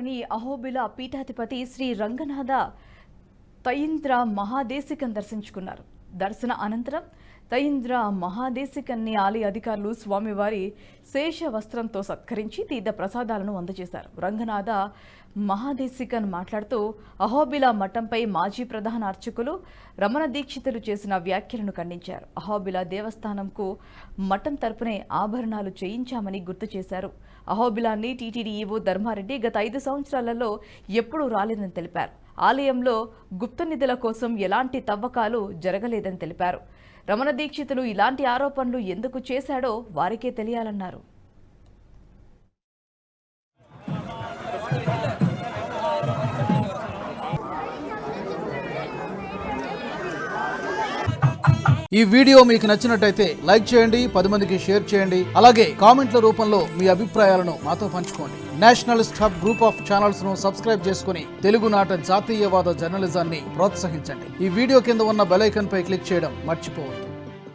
వారిని అహోబిల పీఠాధిపతి శ్రీ రంగనాథ తయింద్ర మహాదేశికన్ దర్శించుకున్నారు. దర్శన అనంతరం తయింద్ర మహాదేశికన్ని ఆలయ అధికారులు స్వామివారి శేష వస్త్రంతో సత్కరించి తీర్థ ప్రసాదాలను అందజేశారు. రంగనాథ మహాదేశికన్ మాట్లాడుతూ అహోబిల మఠంపై మాజీ ప్రధాన అర్చకులు రమణ దీక్షితులు చేసిన వ్యాఖ్యలను ఖండించారు. అహోబిల దేవస్థానంకు మఠం తరపునే ఆభరణాలు చేయించామని గుర్తు చేశారు. అహోబిలాన్ని టీటీడీ ఈవో ధర్మారెడ్డి గత 5 సంవత్సరాలలో ఎప్పుడూ రాలేదని తెలిపారు. ఆలయంలో గుప్త నిధుల కోసం ఎలాంటి తవ్వకాలు జరగలేదని తెలిపారు. రమణ దీక్షితులు ఇలాంటి ఆరోపణలు ఎందుకు చేశాడో వారికే తెలియాలన్నారు. ఈ వీడియో మీకు నచ్చినట్టయితే లైక్ చేయండి, 10 మందికి షేర్ చేయండి. అలాగే కామెంట్ల రూపంలో మీ అభిప్రాయాలను మాతో పంచుకోండి. Nationalist hub group of channels ను సబ్స్క్రైబ్ చేసుకుని తెలుగునాట జాతీయవాద జర్నలిజాన్ని ప్రోత్సహించండి. ఈ వీడియో కింద ఉన్న బెల్ ఐకాన్ పై క్లిక్ చేయడం మర్చిపోవద్దు.